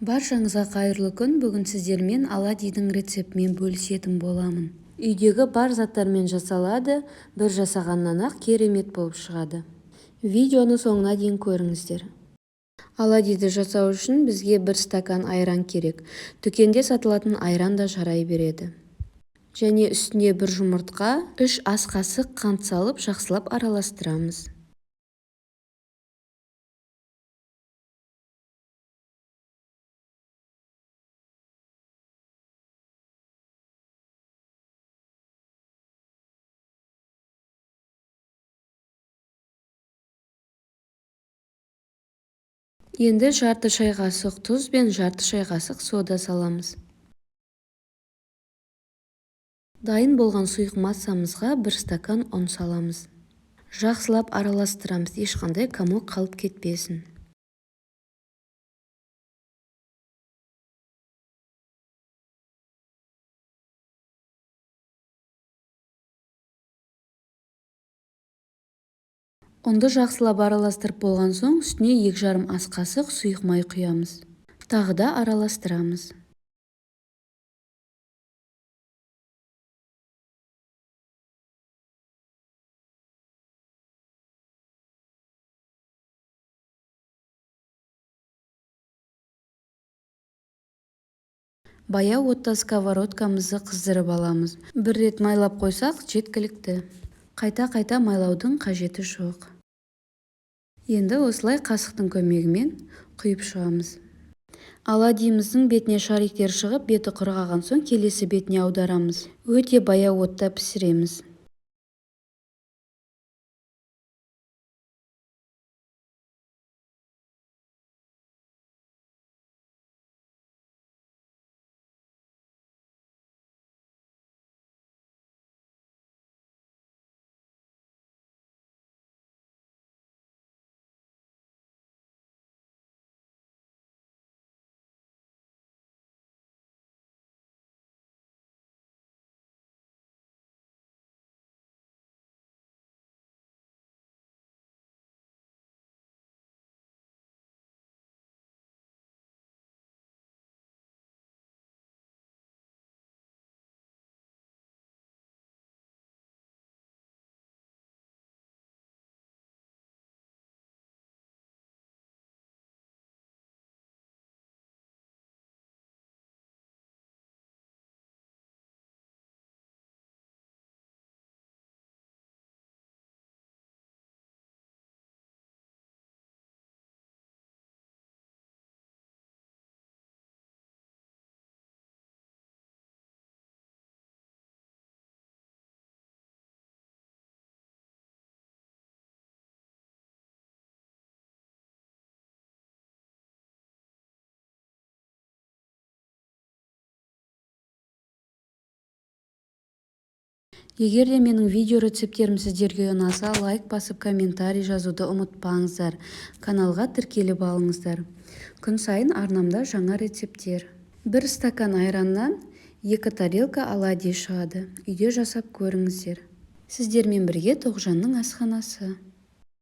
Баршаңызға қайырлы күн. Бүгін сіздермен оладьидің рецептімен бөлісетін боламын. Үйдегі бар заттармен жасалады, бір жасағаннан-ақ керемет болып шығады. Видеоны соңына дейін көріңіздер. Оладьиді жасау үшін бізге 1 стакан айран керек. Дүкенде сатылатын айран да жарай береді. Және үстіне 1 жұмыртқа, 3 ас қасық қант салып, жақсылап араластырамыз. Енді жарты шай қасық тұз бен жарты шай қасық сода саламыз. Дайын болған сұйық массамызға 1 стакан ұн саламыз. Жақсылап араластырамыз, ешқандай комок қалып кетпесін. Ұнды жақсылап араластырып болған соң, үстіне 2,5 ас қасық сұйық май құямыз. Тағы да араластырамыз. Баяу отта сковородкамызды қыздырып аламыз. 1 рет майлап қойсақ жеткілікті. Қайта майлаудың қажеті жоқ. Енді осылай қасықтың көмегімен құйып шығамыз. Оладьиіміздің бетіне шариктер шығып, беті құрғаған соң келесі бетіне аударамыз. Өте баяу отта пісіреміз. Егер де менің видео рецепттерім сіздерге ұнаса, лайк басып, комментарий жазуды ұмытпаңыздар. Каналға тіркеліп алыңыздар. Күн сайын арнамда жаңа рецепттер. 1 стакан айраннан 2 тарелка оладьи шығады. Үйде жасап көріңіздер. Сіздермен бірге Тоғжанның асханасы.